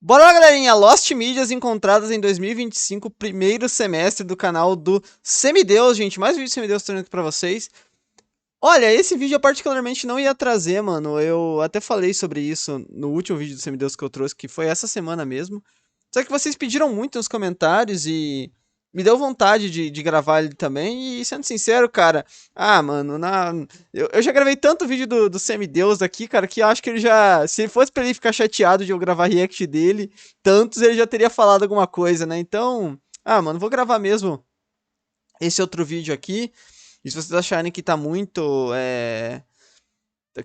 Bora lá, galerinha! Lost Mídias encontradas em 2025, primeiro semestre do canal do Semideus, gente. Mais um vídeo de Semideus trazendo aqui pra vocês. Olha, esse vídeo eu particularmente não ia trazer, mano. Eu até falei sobre isso no último vídeo do Semideus que eu trouxe, que foi essa semana mesmo. Só que vocês pediram muito nos comentários e me deu vontade de gravar ele também. E sendo sincero, cara, mano, eu já gravei tanto vídeo do Semideus aqui, cara, que eu acho que ele já. Se ele fosse pra ele ficar chateado de eu gravar react dele, tantos ele já teria falado alguma coisa, né? Então, mano, vou gravar mesmo esse outro vídeo aqui. E se vocês acharem que tá muito.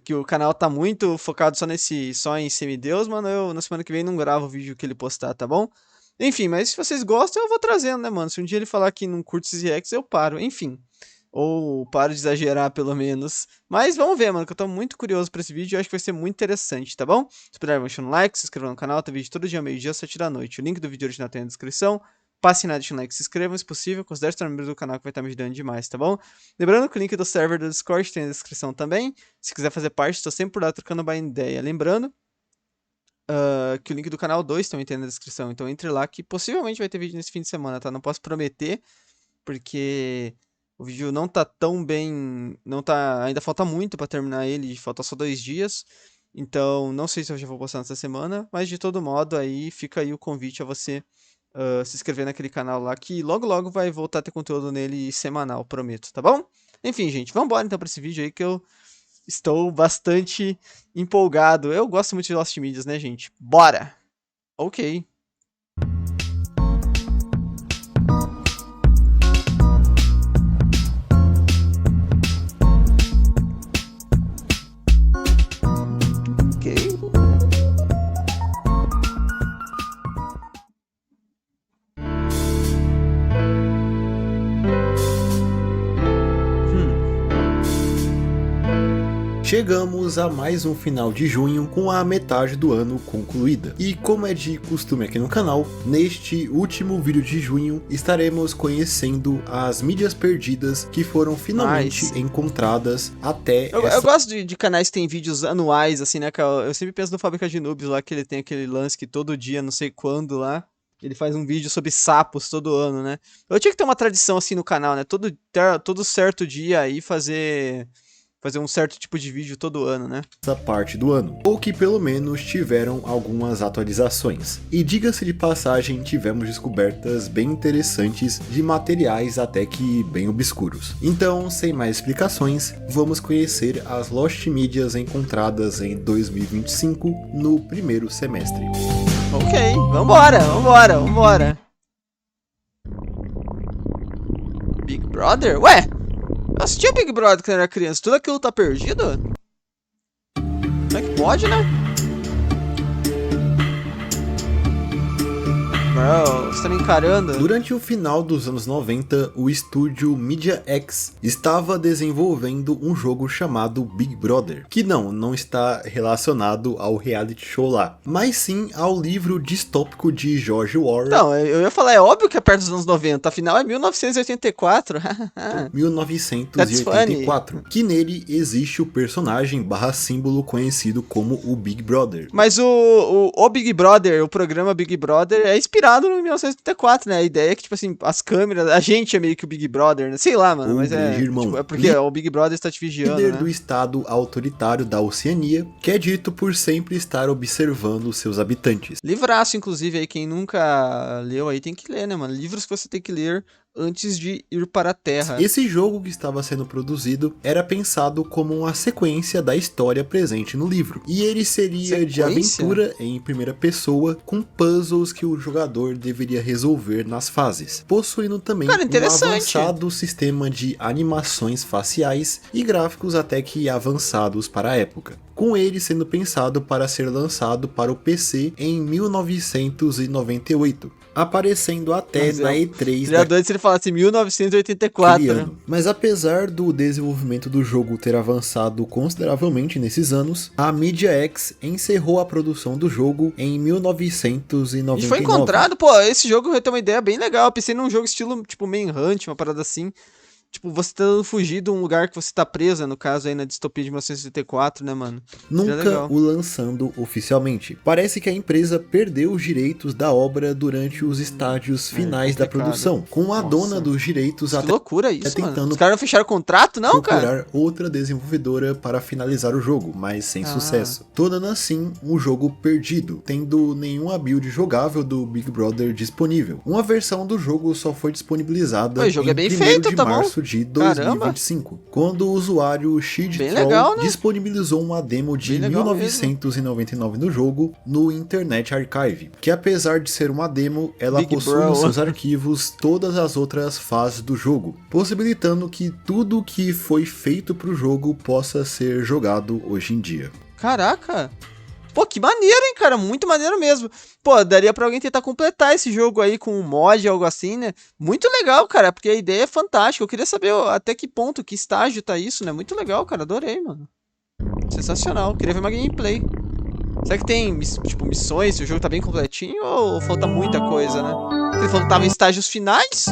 Que o canal tá muito focado só em Semideus, mano, eu na semana que vem não gravo o vídeo que ele postar, tá bom? Enfim, mas se vocês gostam, eu vou trazendo, né, mano? Se um dia ele falar que não curte esses reacts, eu paro, enfim. Ou paro de exagerar, pelo menos. Mas vamos ver, mano, que eu tô muito curioso pra esse vídeo e acho que vai ser muito interessante, tá bom? Se puder, deixa um like, se inscreva no canal, tem vídeo todo dia, meio-dia, 7 da noite. O link do vídeo original tem na descrição. Passe nada, deixa um like, se inscrevam, se possível, considere se tornar membro do canal que vai estar me ajudando demais, tá bom? Lembrando que o link do server do Discord tem na descrição também. Se quiser fazer parte, estou sempre por lá trocando uma ideia. Lembrando que o link do canal 2 também tem na descrição, então entre lá que possivelmente vai ter vídeo nesse fim de semana, tá? Não posso prometer, porque o vídeo não tá tão bem, não tá, ainda falta muito pra terminar ele, falta só 2 dias, então não sei se eu já vou postar nessa semana, mas de todo modo aí fica aí o convite a você se inscrever naquele canal lá, que logo logo vai voltar a ter conteúdo nele semanal, prometo, tá bom? Enfim, gente, vamos embora então pra esse vídeo aí que eu estou bastante empolgado. Eu gosto muito de Lost Medias, né, gente? Bora! Ok. Ok. Chegamos a mais um final de junho com a metade do ano concluída. E como é de costume aqui no canal, neste último vídeo de junho estaremos conhecendo as mídias perdidas que foram finalmente encontradas até eu gosto de canais que tem vídeos anuais, assim, né? Eu sempre penso no Fábrica de Noobs lá, que ele tem aquele lance que todo dia, não sei quando lá, ele faz um vídeo sobre sapos todo ano, né? Eu tinha que ter uma tradição assim no canal, né? Todo certo dia aí fazer um certo tipo de vídeo todo ano, né? Essa parte do ano, ou que pelo menos tiveram algumas atualizações. E diga-se de passagem, tivemos descobertas bem interessantes de materiais até que bem obscuros. Então, sem mais explicações, vamos conhecer as Lost Mídias encontradas em 2025 no primeiro semestre. Ok, vambora. Big Brother? Ué? Eu assistia Big Brother quando era criança, tudo aquilo tá perdido? Como é que pode, né? Bro, você tá me encarando? Durante o final dos anos 90, o estúdio Media X estava desenvolvendo um jogo chamado Big Brother, que não está relacionado ao reality show lá, mas sim ao livro distópico de George Orwell. Não, eu ia falar, é óbvio que é perto dos anos 90, afinal é 1984. 1984, que nele existe o personagem barra símbolo conhecido como o Big Brother. Mas o Big Brother, o programa Big Brother é inspirado no 1984, né? A ideia é que, tipo assim, as câmeras, a gente é meio que o Big Brother, né? Sei lá, mano, mas tipo, é porque o Big Brother está te vigiando, líder né? do estado autoritário da Oceania, que é dito por sempre estar observando seus habitantes. Livraço, inclusive, aí, quem nunca leu aí tem que ler, né, mano? Livros que você tem que ler antes de ir para a Terra. Esse jogo que estava sendo produzido era pensado como uma sequência da história presente no livro. E ele seria de aventura em primeira pessoa, com puzzles que o jogador deveria resolver nas fases. Possuindo também um avançado sistema de animações faciais e gráficos até que avançados para a época. Com ele sendo pensado para ser lançado para o PC em 1998. Aparecendo até na E3 seria doido se ele falasse 1984, né? Mas apesar do desenvolvimento do jogo ter avançado consideravelmente nesses anos, a Media X encerrou a produção do jogo em 1999. E foi encontrado, pô, esse jogo tem uma ideia bem legal. Eu pensei num jogo estilo tipo Manhunt, uma parada assim, Tipo, você tá fugir de um lugar que você tá presa, no caso aí na distopia de 1984, né, mano? Nunca o lançando oficialmente. Parece que a empresa perdeu os direitos da obra durante os estágios finais da produção, com a dona dos direitos que até loucura isso, mano. tentando Os caras não fecharam o contrato, não, cara? procurar outra desenvolvedora para finalizar o jogo, mas sem sucesso, tornando assim um jogo perdido, tendo nenhuma build jogável do Big Brother disponível. Uma versão do jogo só foi disponibilizada o jogo em é bem 1º feito, de tá março bom? de 2025, quando o usuário Shid Bem Troll legal, né? disponibilizou uma demo de 1999 no jogo no Internet Archive, que apesar de ser uma demo, ela Big possui Bro. nos seus arquivos todas as outras fases do jogo, possibilitando que tudo que foi feito pro jogo possa ser jogado hoje em dia. Caraca! Pô, que maneiro, hein, cara? Muito maneiro mesmo. Pô, daria pra alguém tentar completar esse jogo aí com um mod, algo assim, né? Muito legal, cara, porque a ideia é fantástica. Eu queria saber até que ponto, que estágio tá isso, né? Muito legal, cara. Adorei, mano. Sensacional. Queria ver uma gameplay. Será que tem, tipo, missões? Se o jogo tá bem completinho ou falta muita coisa, né? Porque ele falou que tava em estágios finais.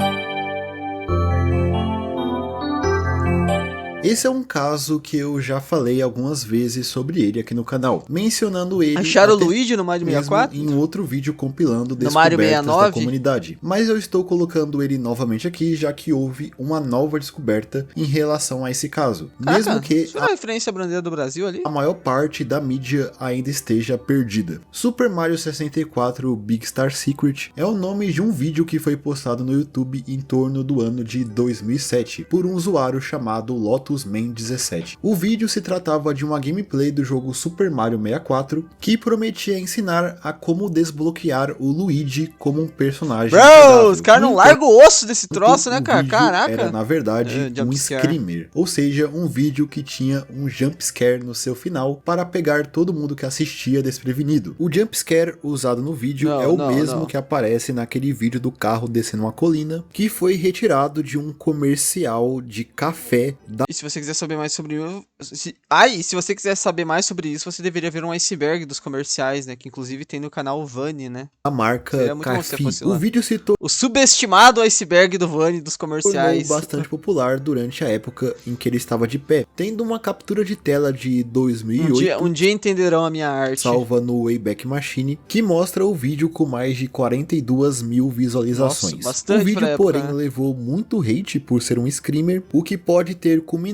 Esse é um caso que eu já falei algumas vezes sobre ele aqui no canal, mencionando ele Acharam o até Luigi no Mario mesmo 64? em outro vídeo compilando No Mario descobertas da 69? comunidade. Mas eu estou colocando ele novamente aqui, já que houve uma nova descoberta em relação a esse caso. Caraca, Mesmo que isso é uma referência à bandeira do Brasil ali? a maior parte da mídia ainda esteja perdida. Super Mario 64 Big Star Secret é o nome de um vídeo que foi postado no YouTube em torno do ano de 2007 por um usuário chamado Lotus Man 17. O vídeo se tratava de uma gameplay do jogo Super Mario 64 que prometia ensinar a como desbloquear o Luigi como um personagem. Bro, os caras não largam o osso desse troço, né, cara? Caraca. Era na verdade um screamer, ou seja, um vídeo que tinha um jumpscare no seu final para pegar todo mundo que assistia desprevenido. O jumpscare usado no vídeo é o mesmo que aparece naquele vídeo do carro descendo uma colina, que foi retirado de um comercial de café da... E se você quiser saber mais sobre se você quiser saber mais sobre isso, você deveria ver um iceberg dos comerciais, né? Que inclusive tem no canal Vani, né? A marca Carfi. O vídeo citou o subestimado iceberg do Vani dos comerciais. Tornou bastante popular durante a época em que ele estava de pé, tendo uma captura de tela de 2008. Um dia entenderão a minha arte. Salva no Wayback Machine, que mostra o vídeo com mais de 42 mil visualizações. Nossa, bastante. O vídeo, época, porém, né? levou muito hate por ser um screamer, o que pode ter culminado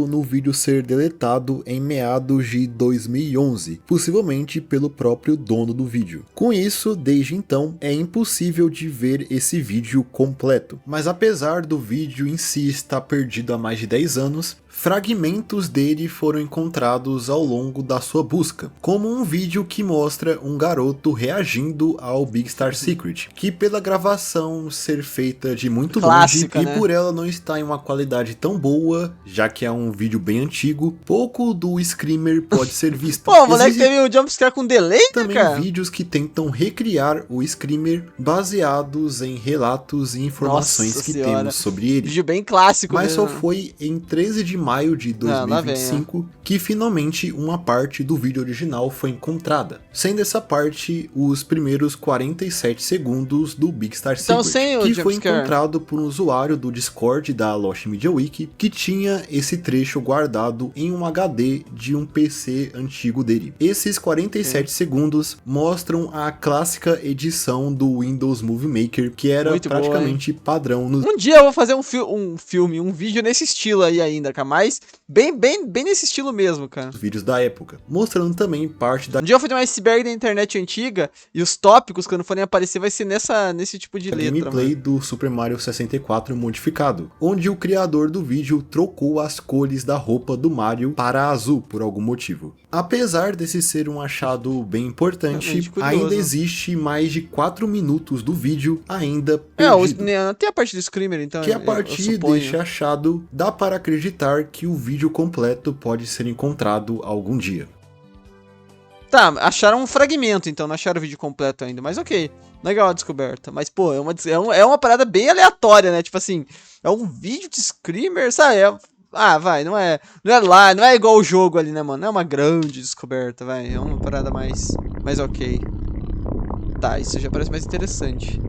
no vídeo ser deletado em meados de 2011, possivelmente pelo próprio dono do vídeo. Com isso, desde então, é impossível de ver esse vídeo completo. Mas apesar do vídeo em si estar perdido há mais de 10 anos, fragmentos dele foram encontrados ao longo da sua busca, como um vídeo que mostra um garoto reagindo ao Big Star Secret, que pela gravação ser feita de muito Clássica, longe né? e por ela não estar em uma qualidade tão boa, já que é um vídeo bem antigo, pouco do screamer pode ser visto. Pô, o moleque teve um jumpscare com delay, né, também cara? vídeos que tentam recriar o screamer baseados em relatos e informações Nossa que senhora. temos sobre ele. Vídeo bem clássico Mas mesmo. só foi em 13 de maio de 2025 que finalmente uma parte do vídeo original foi encontrada, sendo essa parte os primeiros 47 segundos do Big Star Secret, que foi encontrado por um usuário do Discord da Lost Media Wiki que tinha esse trecho guardado em um HD de um PC antigo dele. Esses 47 segundos mostram a clássica edição do Windows Movie Maker, que era Muito praticamente padrão no... Um dia eu vou fazer um vídeo nesse estilo aí ainda, cara, mas bem nesse estilo mesmo, cara. Os vídeos da época, mostrando também parte da... Um dia eu vou fazer um iceberg da internet antiga e os tópicos, quando forem aparecer, vai ser nesse tipo de letra, gameplay do Super Mario 64 modificado, onde o criador do vídeo trocou as cores da roupa do Mario para azul por algum motivo. Apesar desse ser um achado bem importante, ainda existe mais de 4 minutos do vídeo ainda perdido. Tem a parte do Screamer, então. Que a partir deste achado, dá para acreditar que o vídeo completo pode ser encontrado algum dia. Tá, acharam um fragmento, então, não acharam o vídeo completo ainda, mas ok. Legal a descoberta. Mas, pô, é uma parada bem aleatória, né? Tipo assim, é um vídeo de Screamer, sabe? Não é igual o jogo ali, né, mano? Não é uma grande descoberta, vai. É uma parada mais ok. Tá, isso já parece mais interessante.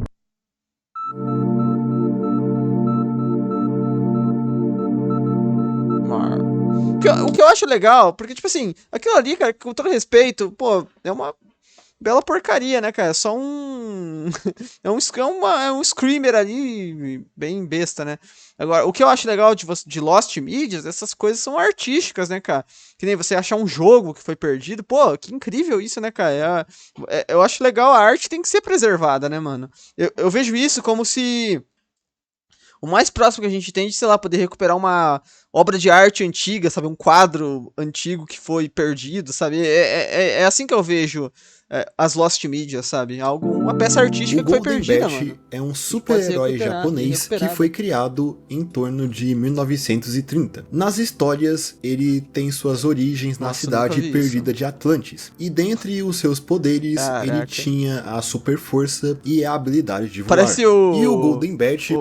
o que eu acho legal, porque, tipo assim, aquilo ali, cara, com todo respeito, pô, é uma bela porcaria, né, cara? É só um. É um screamer ali, bem besta, né? Agora, o que eu acho legal de Lost Medias, essas coisas são artísticas, né, cara? Que nem você achar um jogo que foi perdido. Pô, que incrível isso, né, cara? Eu acho legal, a arte tem que ser preservada, né, mano? Eu vejo isso como se. O mais próximo que a gente tem de, sei lá, poder recuperar uma obra de arte antiga, sabe? Um quadro antigo que foi perdido, sabe? É assim que eu vejo as Lost Media, sabe? Uma peça O artística que foi Golden perdida, Bat mano. é um E que pode ser super-herói japonês que foi criado em torno de 1930. Nas histórias, ele tem suas origens na cidade perdida de Atlantis. E dentre os seus poderes, ele tinha a super força e a habilidade de voar. Parece E o Golden Bat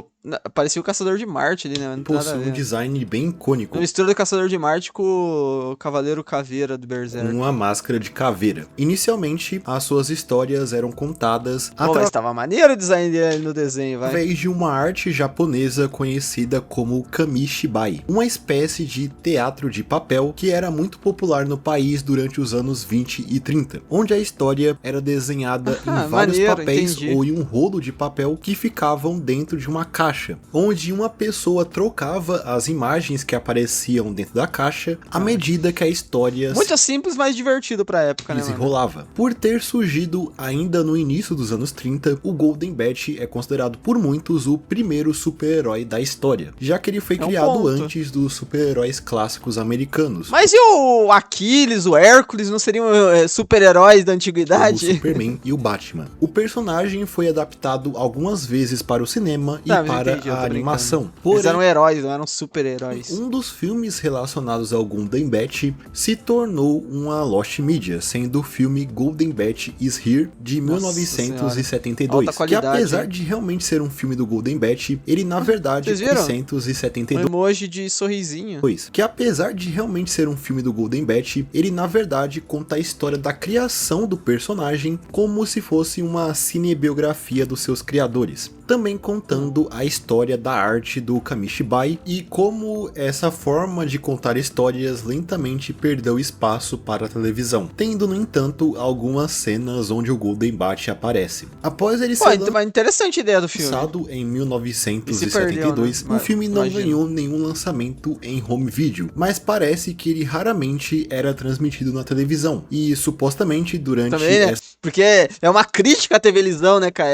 parecia o Caçador de Marte ali, né? possui um design bem icônico. Uma mistura do Caçador de Marte com o Cavaleiro Caveira do Berserk. Uma máscara de caveira. Inicialmente, as suas histórias eram contadas mas tava maneiro o design dele no desenho, vai. Através de uma arte japonesa conhecida como Kamishibai, uma espécie de teatro de papel que era muito popular no país durante os anos 20 e 30, onde a história era desenhada em vários papéis ou em um rolo de papel que ficavam dentro de uma caixa, onde uma pessoa trocava as imagens que apareciam dentro da caixa à medida que a história muito simples, mas divertido pra época, né, mano? Desenrolava. Por ter surgido ainda no início dos anos 30, o Golden Bat é considerado por muitos o primeiro super-herói da história, já que ele foi criado antes dos super-heróis clássicos americanos. Mas e o Aquiles, o Hércules, não seriam super-heróis da antiguidade? O Superman e o Batman. O personagem foi adaptado algumas vezes para o cinema e para a animação. Porém, eles eram heróis, não eram super-heróis. Um dos filmes relacionados ao Golden Bat se tornou uma Lost Media, sendo o filme Golden Bat is Here, de 1972, que apesar de realmente ser um filme do Golden Bat, ele na verdade... 1972... Um emoji de sorrisinho. Que apesar de realmente ser um filme do Golden Bat, ele na verdade conta a história da criação do personagem como se fosse uma cinebiografia dos seus criadores, também contando a história da arte do Kamishibai e como essa forma de contar histórias lentamente perdeu espaço para a televisão, tendo no entanto algumas cenas onde o Golden Bat aparece. Após ele ser interessante ideia do filme. Lançado em 1972, o filme não ganhou nenhum lançamento em home video, mas parece que ele raramente era transmitido na televisão e supostamente durante também, né? Porque é uma crítica à televisão, né, cara?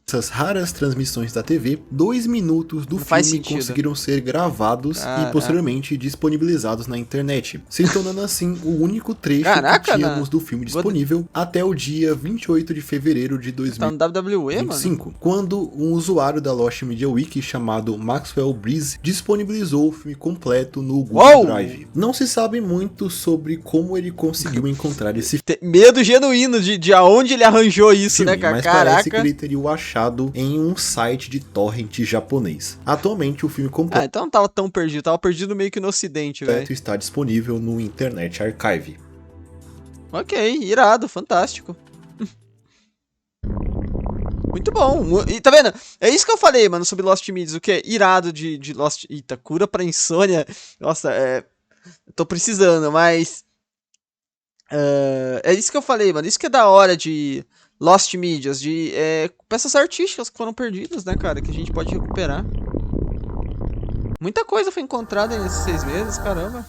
Essas raras transmissões da TV, 2 minutos do filme conseguiram ser gravados e posteriormente disponibilizados na internet, se tornando assim o único trecho que tínhamos do filme disponível até o dia 28 de fevereiro de 2025, quando um usuário da Lost Media Wiki chamado Maxwell Breeze disponibilizou o filme completo no Google Drive. Não se sabe muito sobre como ele conseguiu encontrar esse medo genuíno de aonde ele arranjou isso, filme, né, cara? Mas parece que ele teria o achado em um site de torrent japonês. Atualmente o filme completo então não tava tão perdido, tava perdido meio que no ocidente, velho. Está disponível no Internet Archive. Ok, irado, fantástico. Muito bom. E tá vendo? É isso que eu falei, mano, sobre Lost Medias, o que é irado de Lost... Eita, cura pra insônia. Nossa, tô precisando, mas... É isso que eu falei, mano. Isso que é da hora de Lost Medias, de peças artísticas que foram perdidas, né, cara? Que a gente pode recuperar. Muita coisa foi encontrada nesses 6 meses, caramba.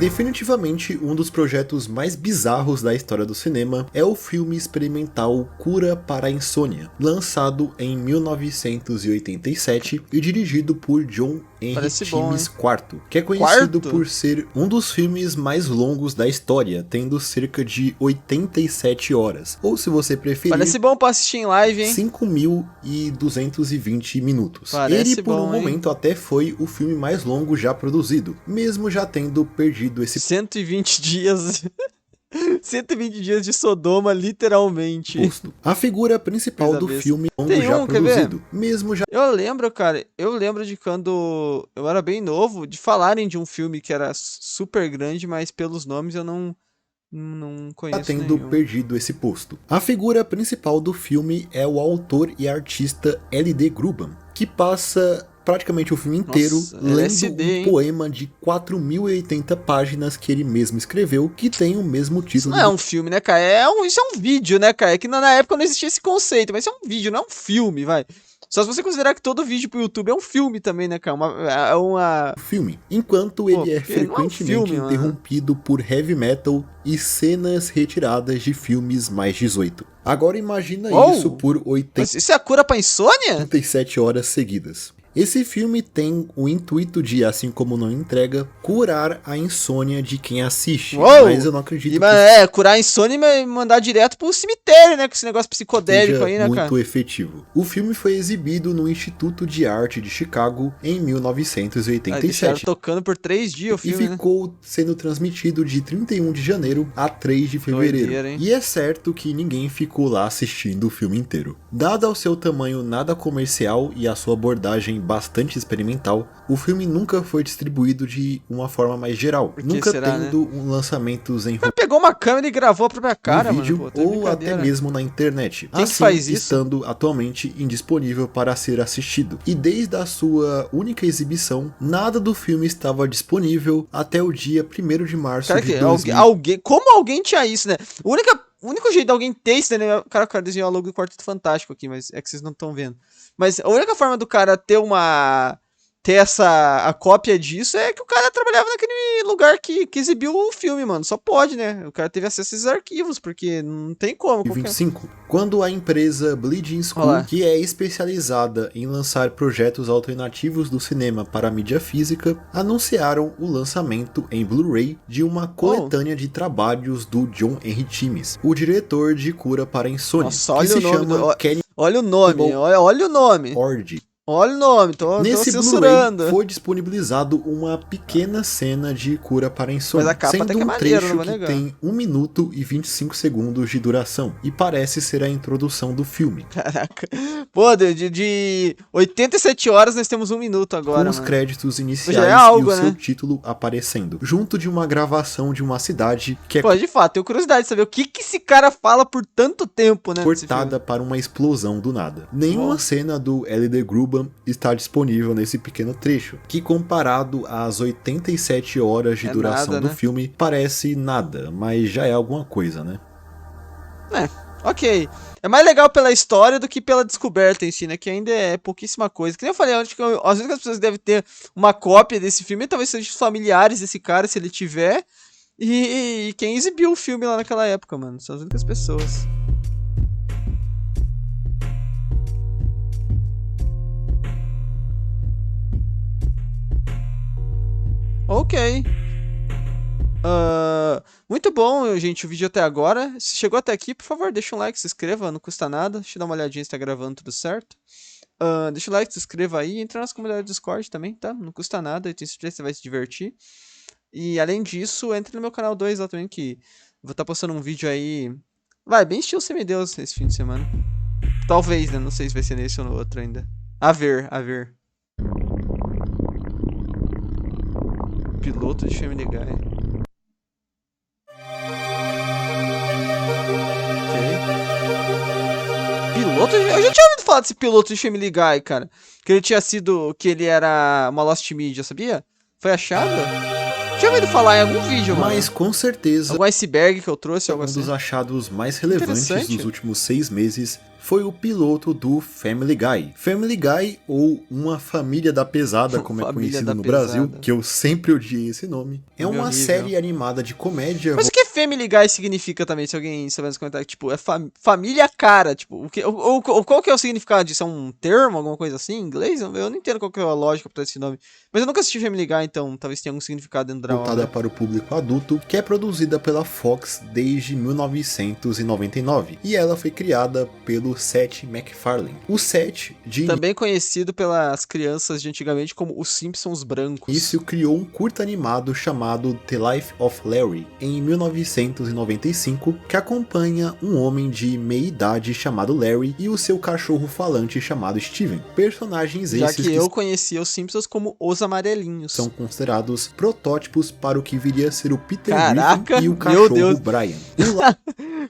Definitivamente, um dos projetos mais bizarros da história do cinema é o filme experimental Cura para a Insônia, lançado em 1987 e dirigido por John Henry Timmins IV, que é conhecido por ser um dos filmes mais longos da história, tendo cerca de 87 horas, ou se você preferir... Parece bom pra assistir em live, hein? 5.220 minutos. Parece ele, por bom, um momento, até foi o filme mais longo já produzido, mesmo já tendo perdido esse 120 dias 120 dias de Sodoma, literalmente. A figura principal do filme já produzido, mesmo já... Eu lembro, cara, de quando eu era bem novo, de falarem de um filme que era super grande, mas pelos nomes eu não conheço tendo nenhum. Perdido esse posto. A figura principal do filme é o autor e artista L.D. Grubman, que passa praticamente o filme inteiro, Nossa, lendo LSD, um poema de 4.080 páginas que ele mesmo escreveu, que tem o mesmo Isso título. não é um filme, né, cara? Isso é um vídeo, né, cara? É que na época não existia esse conceito, mas isso é um vídeo, não é um filme, vai. Só se você considerar que todo vídeo pro YouTube é um filme também, né, cara? É uma... filme, enquanto Pô, ele é porque não é um frequentemente filme, mano. interrompido por heavy metal e cenas retiradas de filmes mais 18. Agora imagina Uou! isso por Mas isso é a cura pra insônia? 87 horas seguidas. Esse filme tem o intuito de, assim como não entrega, curar a insônia de quem assiste. Uou! Mas eu não acredito Curar a insônia e mandar direto pro cemitério, né? Com esse negócio psicodélico aí, né, muito cara? efetivo. O filme foi exibido no Instituto de Arte de Chicago em 1987. Deixaram tocando por 3 dias o filme, e ficou sendo transmitido de 31 de janeiro a 3 de fevereiro. Doideira, hein? E é certo que ninguém ficou lá assistindo o filme inteiro. Dado ao seu tamanho nada comercial e a sua abordagem bastante experimental, o filme nunca foi distribuído de uma forma mais geral. Nunca tendo lançamentos em pegou uma câmera e gravou a própria cara, no vídeo, mano. Pô, ou até mesmo na internet. Quem assim, que faz isso? Estando atualmente indisponível para ser assistido. E desde a sua única exibição, nada do filme estava disponível até o dia 1º de março cara, de 2000. Como alguém tinha isso, né? O único jeito de alguém ter isso, né? O cara desenhou o logo do Quarteto Fantástico aqui, mas é que vocês não estão vendo. Mas a única forma do cara ter a cópia disso é que o cara trabalhava naquele lugar que exibiu o filme, mano. Só pode, né? O cara teve acesso a esses arquivos, porque não tem como. 25. Quando a empresa Bleeding School, que é especializada em lançar projetos alternativos do cinema para a mídia física, anunciaram o lançamento em Blu-ray de uma coletânea de trabalhos do John Henry Timmis, o diretor de Cura para a Insônia. Nossa, olha o nome Kenny olha o nome, olha o nome. Ord. Olha o nome, tô censurando. Blu-ray foi disponibilizado uma pequena cena de Cura para a Insônia, mas a capa sendo até que é um maneiro, trecho não vou que negar. tem 1 minuto e 25 segundos de duração, e parece ser a introdução do filme. Caraca. Pô, de 87 horas nós temos 1 minuto agora, com os mano. créditos iniciais Já é algo, e o seu né? título aparecendo, junto de uma gravação de uma cidade que é Pô, de fato, tenho curiosidade de saber o que esse cara fala por tanto tempo, né? cortada para uma explosão do nada. Nenhuma cena do L.D. Gruban está disponível nesse pequeno trecho, que comparado às 87 horas de duração nada, do né? filme, parece nada, mas já é alguma coisa, né? Ok. É mais legal pela história do que pela descoberta em si, né? Que ainda é pouquíssima coisa. Que nem eu falei, acho que às vezes as pessoas devem ter uma cópia desse filme, talvez sejam os familiares desse cara, se ele tiver, e quem exibiu o filme lá naquela época, mano. São as únicas pessoas. Ok. Muito bom, gente, o vídeo até agora. Se chegou até aqui, por favor, deixa um like, se inscreva, não custa nada. Deixa eu dar uma olhadinha se tá gravando tudo certo. Deixa o like, se inscreva aí. Entra na nossa comunidade do Discord também, tá? Não custa nada, eu tenho certeza que você vai se divertir. E além disso, entre no meu canal 2 lá também, que vou estar postando um vídeo aí. Vai, bem estilo Semideus esse fim de semana. Talvez, né? Não sei se vai ser nesse ou no outro ainda. A ver. Piloto de Family Guy. Piloto? Eu já tinha ouvido falar desse piloto de Family Guy, cara. Que ele era uma Lost Media, sabia? Foi achado? Tinha ouvido falar em algum vídeo, mano. Mas com certeza, algum iceberg que eu trouxe, algo um assim. dos achados mais relevantes dos últimos 6 meses foi o piloto do Family Guy. Family Guy, ou Uma Família da Pesada, como é conhecido no Brasil, que eu sempre odiei esse nome, é uma série animada de comédia. Mas o que Family Guy significa também, se alguém souber nos comentários? Tipo, é família cara, tipo, qual que é o significado disso? É um termo, alguma coisa assim, em inglês? Eu não entendo qual que é a lógica por trás desse nome. Mas eu nunca assisti Family Guy, então talvez tenha algum significado dentro da obra. Voltada para o público adulto, que é produzida pela Fox desde 1999. E ela foi criada pelo Seth MacFarlane. O Seth, também conhecido pelas crianças de antigamente como os Simpsons brancos. Isso criou um curta animado chamado The Life of Larry, em 1995, que acompanha um homem de meia-idade chamado Larry e o seu cachorro falante chamado Steven. Personagens esses já que eu conhecia os Simpsons como os amarelinhos. São considerados protótipos para o que viria a ser o Peter Griffin e o cachorro Brian.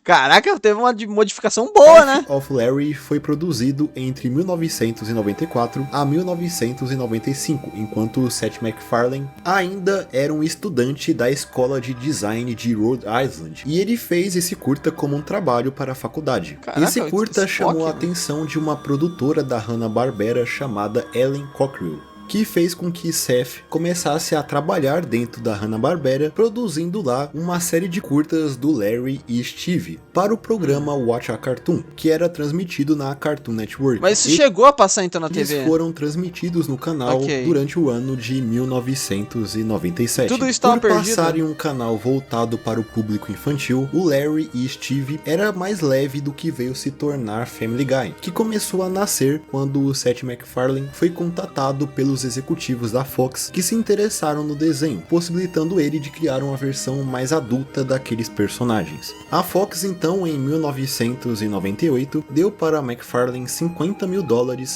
Caraca, teve uma modificação boa, né? Death of Larry foi produzido entre 1994 a 1995, enquanto Seth MacFarlane ainda era um estudante da Escola de Design de Rhode Island, e ele fez esse curta como um trabalho para a faculdade. Caraca, esse curta chamou a né? atenção de uma produtora da Hanna-Barbera chamada Ellen Cockrell, que fez com que Seth começasse a trabalhar dentro da Hanna-Barbera, produzindo lá uma série de curtas do Larry e Steve para o programa Watch a Cartoon, que era transmitido na Cartoon Network. Mas isso chegou a passar então na TV? Eles foram transmitidos no canal durante o ano de 1997. Tudo isso estava perdido? Por passarem um canal voltado para o público infantil, o Larry e Steve era mais leve do que veio se tornar Family Guy, que começou a nascer quando o Seth MacFarlane foi contatado pelos executivos da Fox que se interessaram no desenho, possibilitando ele de criar uma versão mais adulta daqueles personagens. A Fox então, em 1998, deu para MacFarlane $50 mil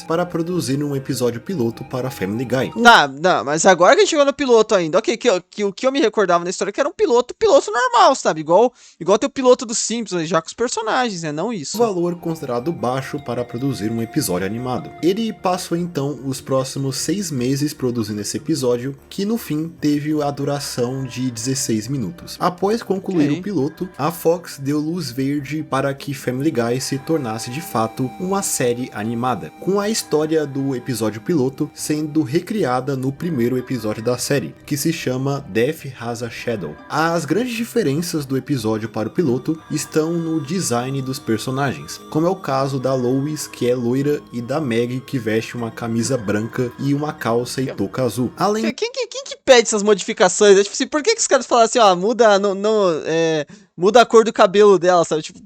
para produzir um episódio piloto para Family Guy. Tá, não, mas agora que a gente chegou no piloto ainda, ok, o que eu me recordava na história que era um piloto normal, sabe? Igual tem o piloto dos Simpsons, já com os personagens, né? Não isso. Valor considerado baixo para produzir um episódio animado. Ele passou então os próximos 6 meses produzindo esse episódio, que no fim teve a duração de 16 minutos. Após concluir o piloto, a Fox deu luz verde para que Family Guy se tornasse de fato uma série animada, com a história do episódio piloto sendo recriada no primeiro episódio da série, que se chama Death Has a Shadow. As grandes diferenças do episódio para o piloto estão no design dos personagens, como é o caso da Lois, que é loira, e da Maggie, que veste uma camisa branca e uma calça e touca azul. Além... Quem que pede essas modificações? É, tipo assim, por que os caras falam assim, ó, muda a cor do cabelo dela, sabe? Tipo,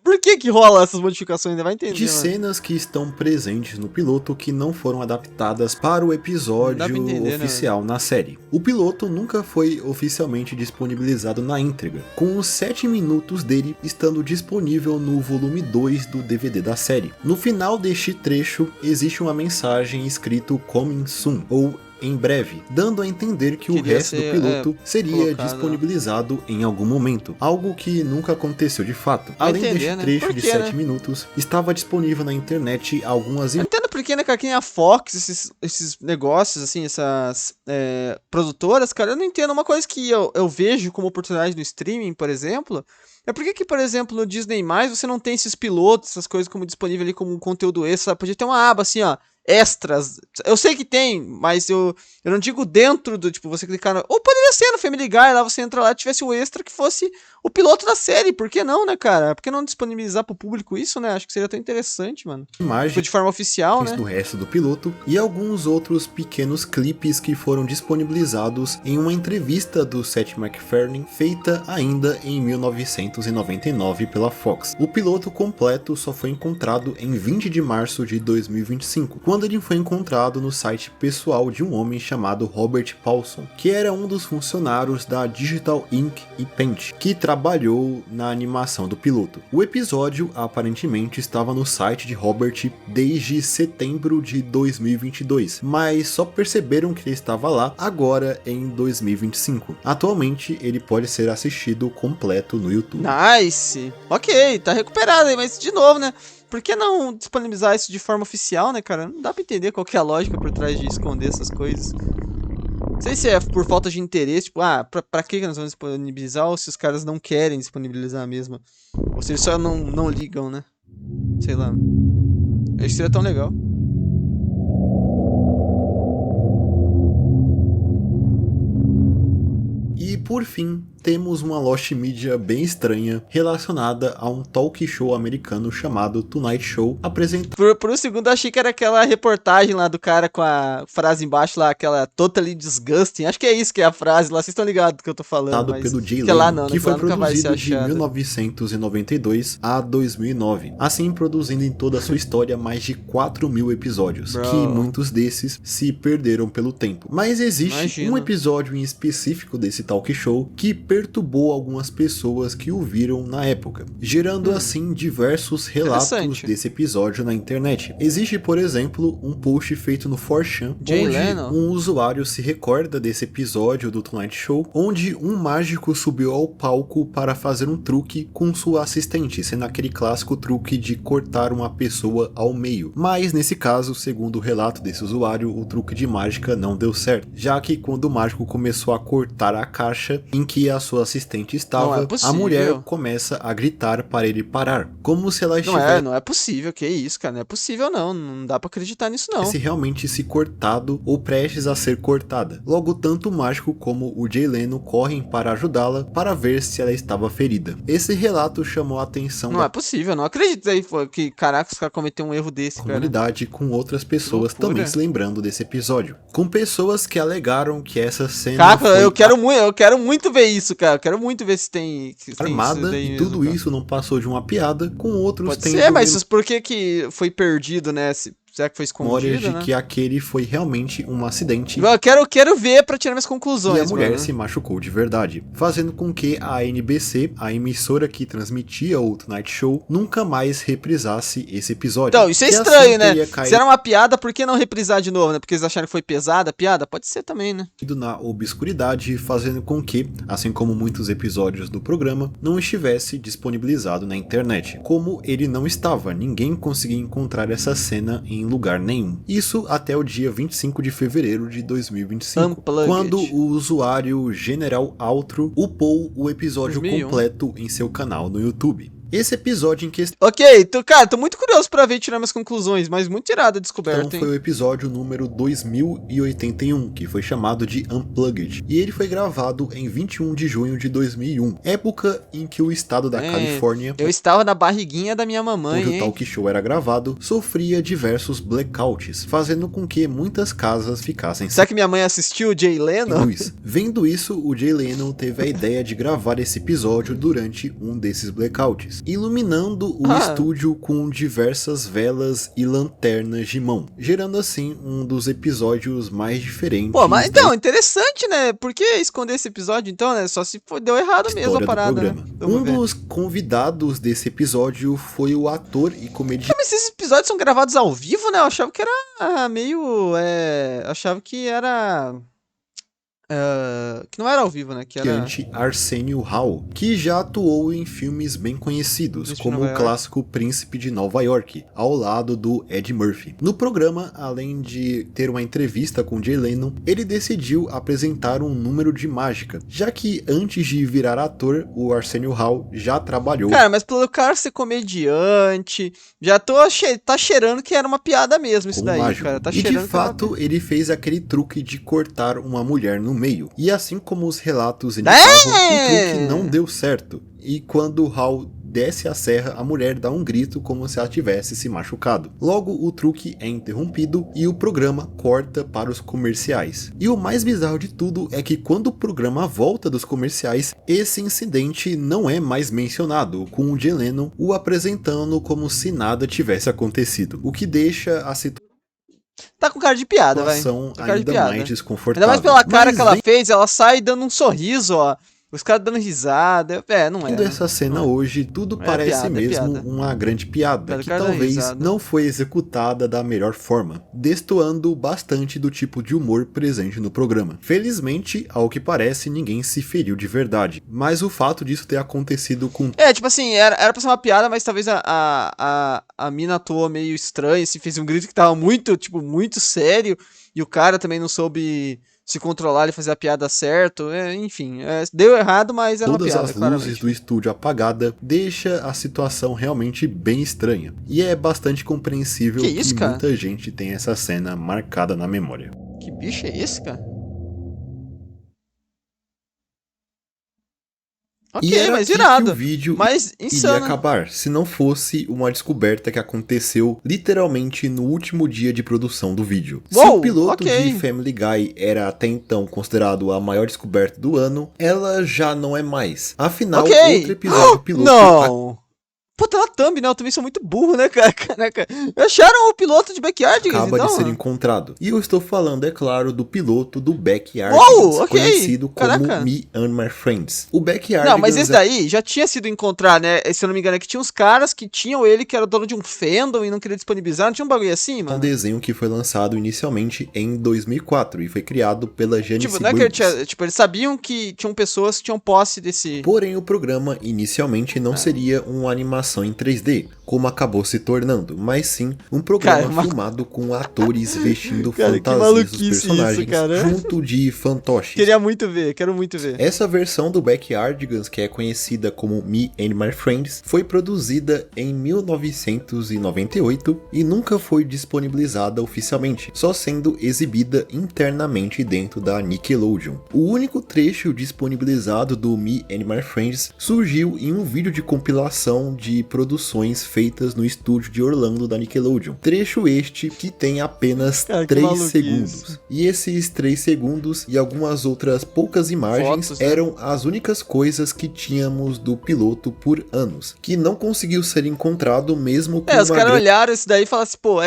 por que rola essas modificações? Vai entender, de cenas que estão presentes no piloto que não foram adaptadas para o episódio oficial na série. O piloto nunca foi oficialmente disponibilizado na íntegra, com os 7 minutos dele estando disponível no volume 2 do DVD da série. No final deste trecho, existe uma mensagem escrito Coming Soon, ou em breve, dando a entender que o resto do piloto seria disponibilizado em algum momento, algo que nunca aconteceu de fato. Além deste trecho de 7 minutos, estava disponível na internet algumas... Eu entendo porque, né, cara, quem é a Fox, esses negócios, assim, essas produtoras, cara, eu não entendo. Uma coisa que eu vejo como oportunidade no streaming, por exemplo, é porque que, por exemplo, no Disney+, você não tem esses pilotos, essas coisas como disponível ali como um conteúdo extra, sabe? Podia ter uma aba assim, ó, extras. Eu sei que tem, mas eu não digo dentro do, tipo, você clicar no... Ou poderia ser no Family Guy, lá você entra lá e tivesse o extra que fosse o piloto da série. Por que não, né, cara? Por que não disponibilizar pro público isso, né? Acho que seria tão interessante, mano. Imagens tipo, de forma oficial, né? do resto do piloto e alguns outros pequenos clipes que foram disponibilizados em uma entrevista do Seth MacFarlane feita ainda em 1999 pela Fox. O piloto completo só foi encontrado em 20 de março de 2025, quando ele foi encontrado no site pessoal de um homem chamado Robert Paulson, que era um dos funcionários da Digital Ink e Paint, que trabalhou na animação do piloto. O episódio aparentemente estava no site de Robert desde setembro de 2022, mas só perceberam que ele estava lá agora em 2025. Atualmente ele pode ser assistido completo no YouTube. Nice! Ok, tá recuperado aí, mas de novo, né? Por que não disponibilizar isso de forma oficial, né, cara? Não dá pra entender qual que é a lógica por trás de esconder essas coisas. Não sei se é por falta de interesse, tipo, pra que nós vamos disponibilizar, ou se os caras não querem disponibilizar mesmo. Ou se eles só não ligam, né? Sei lá. Acho que seria tão legal. E por fim, temos uma Lost Media bem estranha relacionada a um talk show americano chamado Tonight Show, apresentado... Por um segundo eu achei que era aquela reportagem lá do cara com a frase embaixo lá, aquela totally disgusting. Acho que é isso que é a frase lá, vocês estão ligados do que eu tô falando. Mas pelo Jay que Leno, lá não, que né? foi Que lá produzido de 1992 a 2009, assim produzindo em toda a sua história mais de 4.000 episódios, que muitos desses se perderam pelo tempo. Mas existe um episódio em específico desse talk show que perturbou algumas pessoas que o viram na época, gerando assim diversos relatos desse episódio na internet. Existe, por exemplo, um post feito no 4chan, onde um usuário se recorda desse episódio do Tonight Show, onde um mágico subiu ao palco para fazer um truque com sua assistente, sendo aquele clássico truque de cortar uma pessoa ao meio. Mas nesse caso, segundo o relato desse usuário, o truque de mágica não deu certo, já que quando o mágico começou a cortar a caixa em que a sua assistente estava, a mulher começa a gritar para ele parar, como se ela estivesse... Não é possível, que isso, cara, não é possível não dá pra acreditar nisso não. Se realmente se cortado ou prestes a ser cortada. Logo, tanto o mágico como o Jay Leno correm para ajudá-la para ver se ela estava ferida. Esse relato chamou a atenção é possível, não acredito aí que, caraca, os caras cometeram um erro desse, comunidade, com outras pessoas também se lembrando desse episódio. Com pessoas que alegaram que essa cena Cara, eu quero muito ver isso, cara. Eu quero muito ver se tem armada tem e tudo isso não passou de uma piada, com outros Pode ser, mas por que foi perdido, né? Será que foi escondido, de que aquele foi realmente um acidente. Eu quero ver pra tirar minhas conclusões, e a mulher se machucou de verdade, fazendo com que a NBC, a emissora que transmitia o Tonight Show, nunca mais reprisasse esse episódio. Então, isso é estranho, né? Se era uma piada, por que não reprisar de novo, né? Porque eles acharam que foi pesada a piada? Pode ser também, né? Na obscuridade, fazendo com que, assim como muitos episódios do programa, não estivesse disponibilizado na internet. Como ele não estava, ninguém conseguia encontrar essa cena em lugar nenhum. Isso até o dia 25 de fevereiro de 2025, Unplugged. Quando o usuário General Outro upou o episódio 2001. Completo em seu canal no YouTube. Esse episódio em questão... Ok, cara, tô muito curioso pra ver e tirar minhas conclusões, mas muito irada a descoberta, então, foi o episódio número 2081, que foi chamado de Unplugged. E ele foi gravado em 21 de junho de 2001, época em que o estado da Califórnia... Eu estava na barriguinha da minha mamãe, onde o talk show era gravado, sofria diversos blackouts, fazendo com que muitas casas ficassem... Será que minha mãe assistiu o Jay Leno? Vendo isso, o Jay Leno teve a ideia de gravar esse episódio durante um desses blackouts, iluminando o estúdio com diversas velas e lanternas de mão, gerando assim um dos episódios mais diferentes. Pô, mas então, interessante, né? Por que esconder esse episódio então, né? Só se deu errado mesmo a parada, né? Um dos convidados desse episódio foi o ator e comediante... Mas esses episódios são gravados ao vivo, né? Eu achava que era meio... achava que era... que não era ao vivo, né? Que era... Arsenio Hall, que já atuou em filmes bem conhecidos, como o clássico Príncipe de Nova York, ao lado do Ed Murphy. No programa, além de ter uma entrevista com Jay Leno, ele decidiu apresentar um número de mágica, já que antes de virar ator, o Arsenio Hall já trabalhou... Cara, mas pelo cara ser comediante, já tá cheirando que era uma piada mesmo isso daí, mágico. Cara. Tá e de fato, ele fez aquele truque de cortar uma mulher no meio. E assim como os relatos indicavam, o truque não deu certo. E quando Hal desce a serra, a mulher dá um grito como se ela tivesse se machucado. Logo, o truque é interrompido e o programa corta para os comerciais. E o mais bizarro de tudo é que quando o programa volta dos comerciais, esse incidente não é mais mencionado, com o Jay Leno o apresentando como se nada tivesse acontecido. O que deixa a situação... Tá com cara de piada, vai. Ainda mais desconfortável. Ainda mais pela cara que ela fez, ela sai dando um sorriso, ó. Os caras dando risada. Não é. Vendo essa cena hoje, tudo parece mesmo uma grande piada, que talvez não foi executada da melhor forma, destoando bastante do tipo de humor presente no programa. Felizmente, ao que parece, ninguém se feriu de verdade, mas o fato disso ter acontecido com... tipo assim, era pra ser uma piada, mas talvez a mina atuou meio estranho, se fez um grito que tava muito sério, e o cara também não soube... se controlar e fazer a piada certo, enfim, deu errado, mas era uma piada. Todas as luzes do estúdio apagada deixa a situação realmente bem estranha, e é bastante compreensível que muita gente tem essa cena marcada na memória. Que bicho é esse, cara? Ok, e era mas irado, que o vídeo mas insano. Iria acabar, se não fosse uma descoberta que aconteceu literalmente no último dia de produção do vídeo. Se o piloto de Family Guy era até então considerado a maior descoberta do ano, ela já não é mais. Afinal, outro episódio piloto... Não! Pô, tá na thumb, né? Eu também sou muito burro, né, cara? Caraca. Acharam o piloto de Backyardigans, acaba então? de ser encontrado. E eu estou falando, é claro, do piloto do Backyardigans, Uou, ok. conhecido como Caraca. Me and My Friends. O Não, Backyardigans mas esse daí já tinha sido encontrado, né? Se eu não me engano, é que tinha uns caras que tinham ele que era dono de um fandom e não queria disponibilizar. Não tinha um bagulho assim, um mano? desenho que foi lançado inicialmente em 2004 e foi criado pela Janice Tipo, não é que ele Briggs. tinha, tipo, eles sabiam que tinham pessoas que tinham posse desse... Porém, o programa inicialmente não seria uma animação em 3D, como acabou se tornando, mas sim um programa Cara, filmado com atores vestindo Cara, que fantasias dos maluquice personagens isso, cara. junto de fantoches. Queria muito ver, quero muito ver. Essa versão do Backyardigans, que é conhecida como Me and My Friends, foi produzida em 1998 e nunca foi disponibilizada oficialmente, só sendo exibida internamente dentro da Nickelodeon. O único trecho disponibilizado do Me and My Friends surgiu em um vídeo de compilação de produções feitas no estúdio de Orlando da Nickelodeon. Trecho este que tem apenas 3 segundos. E esses 3 segundos e algumas outras poucas imagens Fotos, né? eram as únicas coisas que tínhamos do piloto por anos, que não conseguiu ser encontrado mesmo com Os caras olharam isso daí e falaram assim, pô,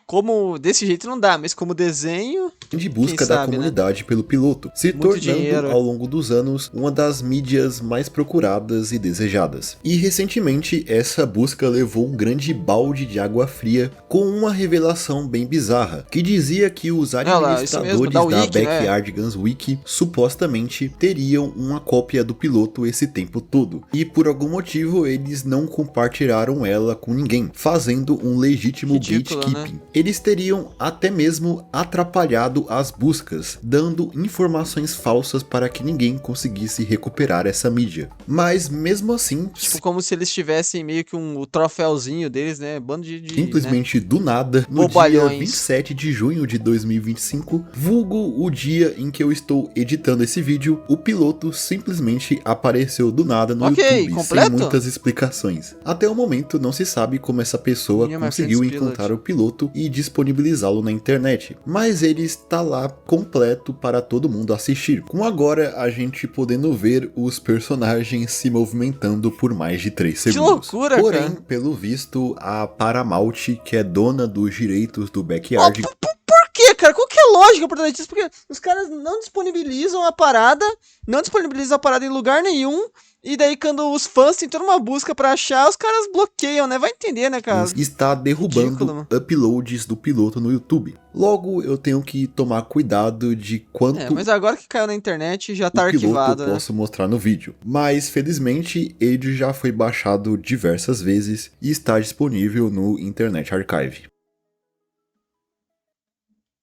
como desse jeito não dá, mas como desenho... de busca Quem da sabe, comunidade pelo piloto, se Muito tornando dinheiro. ao longo dos anos uma das mídias mais procuradas e desejadas. E recentemente essa busca levou um grande balde de água fria com uma revelação bem bizarra, que dizia que os administradores da Wiki, Backyardigans Wiki supostamente teriam uma cópia do piloto esse tempo todo, e por algum motivo eles não compartilharam ela com ninguém, fazendo um legítimo gatekeeping. Eles teriam até mesmo atrapalhado as buscas, dando informações falsas para que ninguém conseguisse recuperar essa mídia. Mas mesmo assim, tipo, como se eles tivessem meio que o troféuzinho deles, né? Bando de simplesmente do nada, no dia 27 de junho de 2025, vulgo o dia em que eu estou editando esse vídeo, o piloto simplesmente apareceu do nada no YouTube, completo? sem muitas explicações. Até o momento não se sabe como essa pessoa conseguiu encontrar o piloto e disponibilizá-lo na internet, mas ele está lá completo para todo mundo assistir, com agora a gente podendo ver os personagens se movimentando por mais de 3 segundos. Que loucura, Porém, cara. pelo visto, a Paramount, que é dona dos direitos do Backyard... Por quê, cara? Qual que é a lógica por trás disso? Porque os caras não disponibilizam a parada, em lugar nenhum, e daí quando os fãs têm toda uma busca pra achar, os caras bloqueiam, né? Vai entender, né, cara? Está derrubando uploads do piloto no YouTube. Logo, eu tenho que tomar cuidado de quanto mas agora que caiu na internet, já tá o piloto arquivado, eu posso mostrar no vídeo. Mas, felizmente, ele já foi baixado diversas vezes e está disponível no Internet Archive.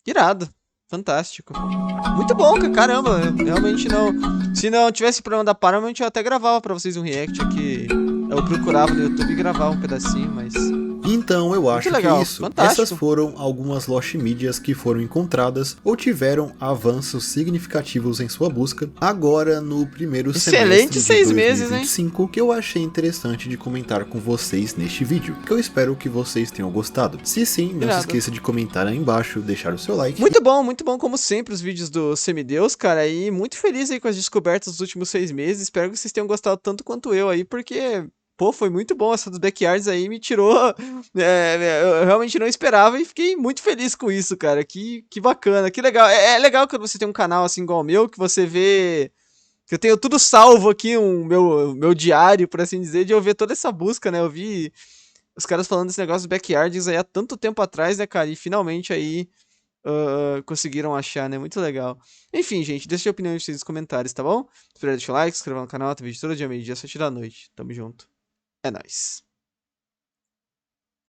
Irado. Fantástico. Muito bom, caramba. Realmente não... Se não tivesse problema da Paramount, eu até gravava pra vocês um react aqui. Eu procurava no YouTube e gravava um pedacinho, mas... Então eu acho que é isso. Fantástico. Essas foram algumas Lost Medias que foram encontradas ou tiveram avanços significativos em sua busca agora no primeiro semestre de 2025, que eu achei interessante de comentar com vocês neste vídeo, que eu espero que vocês tenham gostado. Se sim, não se esqueça de comentar aí embaixo, deixar o seu like. Muito bom como sempre os vídeos do Semideus, cara, e muito feliz aí com as descobertas dos últimos 6 meses, espero que vocês tenham gostado tanto quanto eu aí, porque... Pô, foi muito bom essa dos backyards aí, me tirou... eu realmente não esperava e fiquei muito feliz com isso, cara. Que bacana, que legal. É legal quando você tem um canal assim igual o meu, que você vê... Que eu tenho tudo salvo aqui, meu diário, por assim dizer, de eu ver toda essa busca, né? Eu vi os caras falando desse negócio dos backyards aí há tanto tempo atrás, né, cara? E finalmente aí conseguiram achar, né? Muito legal. Enfim, gente, deixa a opinião de vocês nos comentários, tá bom? Espero deixar o like, se inscrever no canal, tem vídeo todo dia, meio-dia, 7 da noite. Tamo junto. É nóis.